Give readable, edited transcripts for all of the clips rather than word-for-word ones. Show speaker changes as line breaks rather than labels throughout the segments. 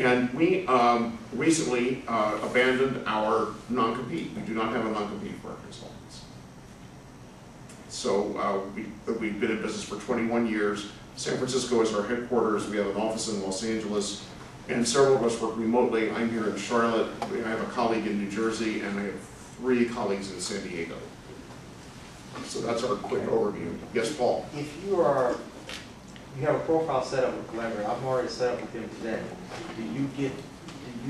And we recently abandoned our non-compete. We do not have a non-compete for our consultants. So we've been in business for 21 years. San Francisco is our headquarters. We have an office in Los Angeles, and several of us work remotely. I'm here in Charlotte. I have a colleague in New Jersey, and I have 3 colleagues in San Diego. So that's our quick overview. Yes, Paul?
If you have a profile set up with Collaborate, I've already set up with them today. Do you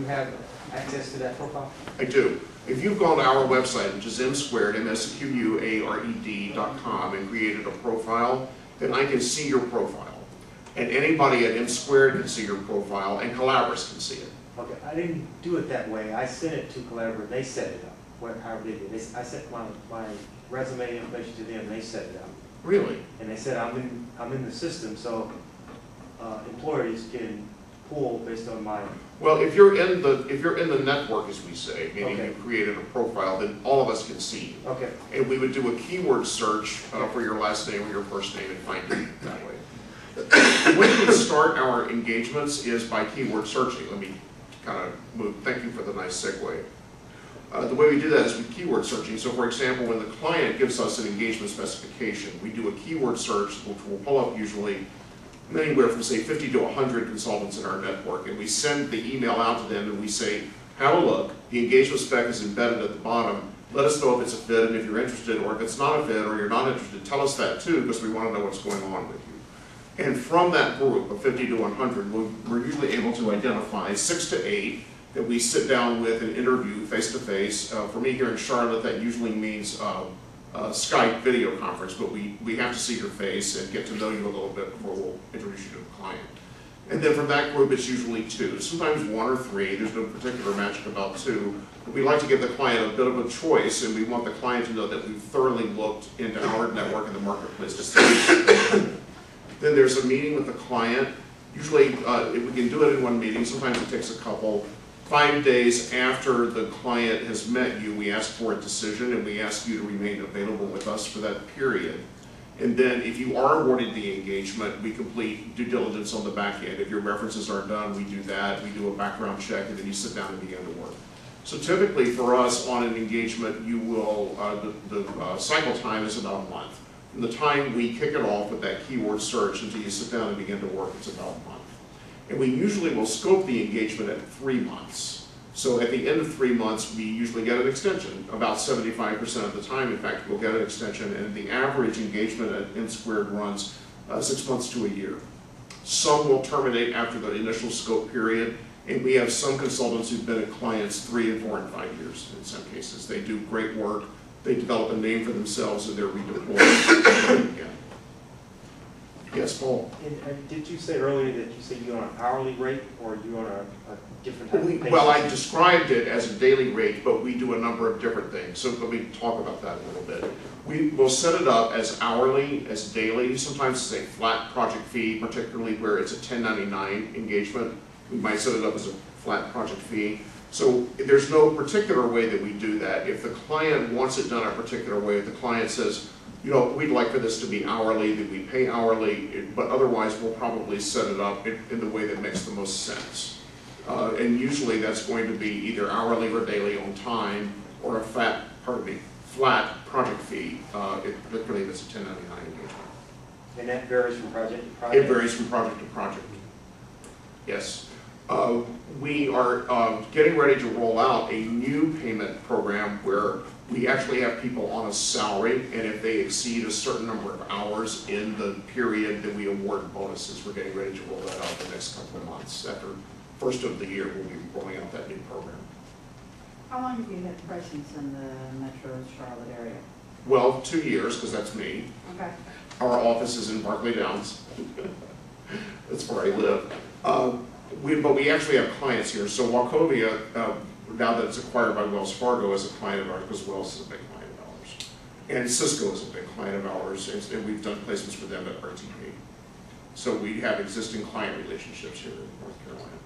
have access to that profile?
I do. If you've gone to our website, which is msquared.com, and created a profile, then I can see your profile. And anybody at M Squared can see your profile, and Collaborate can see it.
Okay, I didn't do it that way. I sent it to Collaborate. They set it up. However they did. I sent my resume information to them. They set it up.
Really?
And they said I'm in the system, so employees can pull based on my.
Well, if you're in the network, as we say, meaning
Okay.
you created a profile, then all of us can see you.
Okay.
And we would do a keyword search for your last name or your first name and find you that way. The way we start our engagements is by keyword searching. Let me kind of move. Thank you for the nice segue. The way we do that is with keyword searching. So for example, when the client gives us an engagement specification, we do a keyword search, which will pull up usually anywhere from say 50 to 100 consultants in our network, and we send the email out to them and we say, have a look, the engagement spec is embedded at the bottom, let us know if it's a fit, and if you're interested, or if it's not a fit, or you're not interested, tell us that too, because we want to know what's going on with you. And from that group of 50 to 100, we're usually able to identify 6 to 8 that we sit down with and interview face-to-face. For me here in Charlotte, that usually means Skype video conference, but we have to see your face and get to know you a little bit before we'll introduce you to the client. And then from that group, it's usually 2, sometimes 1 or 3. There's no particular magic about 2. But we like to give the client a bit of a choice, and we want the client to know that we've thoroughly looked into our network in the marketplace to see. Then there's a meeting with the client. Usually, we can do it in one meeting. Sometimes it takes a couple. 5 days after the client has met you, we ask for a decision, and we ask you to remain available with us for that period. And then if you are awarded the engagement, we complete due diligence on the back end. If your references are done, we do that. We do a background check, and then you sit down and begin to work. So typically for us on an engagement, you will, the cycle time is about a month. From the time we kick it off with that keyword search until you sit down and begin to work, it's about a month. And we usually will scope the engagement at 3 months. So at the end of 3 months, we usually get an extension. About 75% of the time, in fact, we'll get an extension, and the average engagement at M Squared runs 6 months to a year. Some will terminate after the initial scope period, and we have some consultants who've been at clients 3 and 4 and 5 years in some cases. They do great work, they develop a name for themselves, and they're redeployed again. Yes, Paul?
And did you say earlier that you say you're on an hourly rate, or you're on a different type of basis?
Well, I described it as a daily rate, but we do a number of different things. So let me talk about that a little bit. We will set it up as hourly, as daily. Sometimes it's a flat project fee, particularly where it's a 1099 engagement. We might set it up as a flat project fee. So there's no particular way that we do that. If the client wants it done a particular way, if the client says, you know, we'd like for this to be hourly, that we pay hourly, but otherwise we'll probably set it up in the way that makes the most sense. And usually that's going to be either hourly or daily on time, or a flat project fee, particularly if it's a 1099 engagement.
And that varies from project to project?
It varies from project to project. Yes. We are getting ready to roll out a new payment program where we actually have people on a salary, and if they exceed a certain number of hours in the period, then we award bonuses. We're getting ready to roll that out the next couple of months. After first of the year, we'll be rolling out that new program.
How long have you had presence in the Metro Charlotte area?
Well, 2 years, because that's me.
Okay.
Our office is in Barclay Downs. That's where I live. But we actually have clients here. So Wachovia, now that it's acquired by Wells Fargo, is a client of ours, because Wells is a big client of ours. And Cisco is a big client of ours, and we've done placements for them at RTP. So we have existing client relationships here in North Carolina.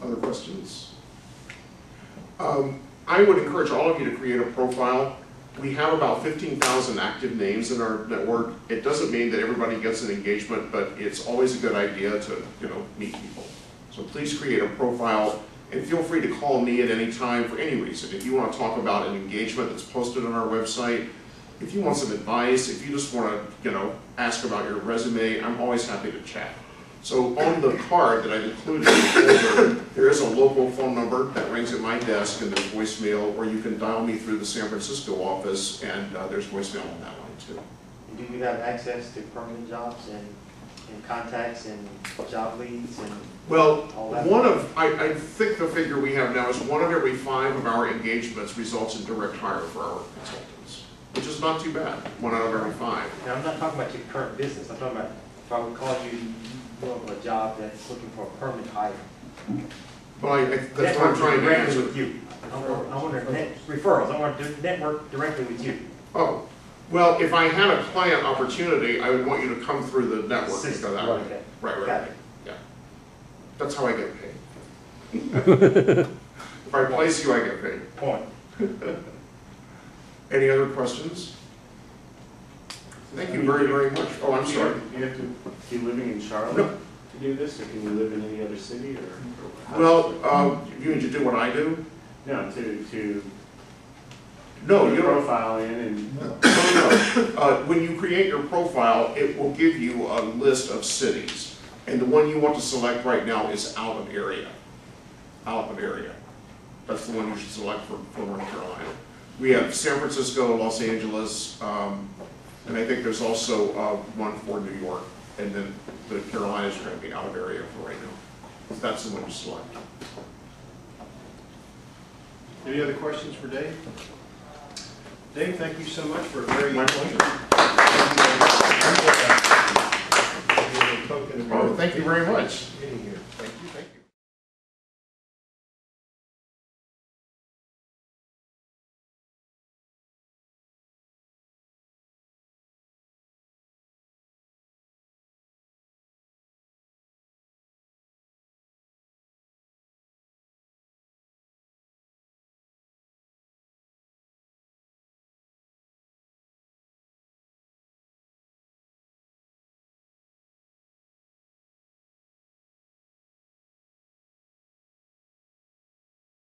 Other questions? I would encourage all of you to create a profile. We have about 15,000 active names in our network. It doesn't mean that everybody gets an engagement, but it's always a good idea to, meet people. So please create a profile and feel free to call me at any time for any reason. If you want to talk about an engagement that's posted on our website, if you want some advice, if you just want to, ask about your resume, I'm always happy to chat. So on the card that I've included in the folder, there is a local phone number that rings at my desk, and there's voicemail, or you can dial me through the San Francisco office, and there's voicemail on that line too.
Do you have access to permanent jobs and contacts and job leads and?
Well,
all that?
I think the figure we have now is 1 of every 5 of our engagements results in direct hire for our consultants, which is not too bad, 1 out of every 5.
Now, I'm not talking about your current business. I'm talking about if I would call you for a job that's looking for a permanent hire.
Well, that's what I'm trying to
Directly
answer.
with you. I want to referrals. I want to network directly with you.
Oh, well, if I had a client opportunity, I would want you to come through the network and
System,
go that
right,
way.
okay.
Right,
Got it.
yeah. That's how I get paid. If I place you, I get paid.
Point.
Any other questions? Thank you very, very much. Oh, I'm sorry.
Do you have to be living in Charlotte
No.
to do this, or can you live in any other city, or?
Well, you need to do what I do?
No, to
No,
put
you
a
don't.
profile in and,
No. When you create your profile, it will give you a list of cities. And the one you want to select right now is out of area. Out of area. That's the one you should select for North Carolina. We have San Francisco, Los Angeles, and I think there's also one for New York. And then the Carolinas are going to be out of area for right now. That's the one you select.
Any other questions for Dave? Dave, thank you so much for a very
My pleasure.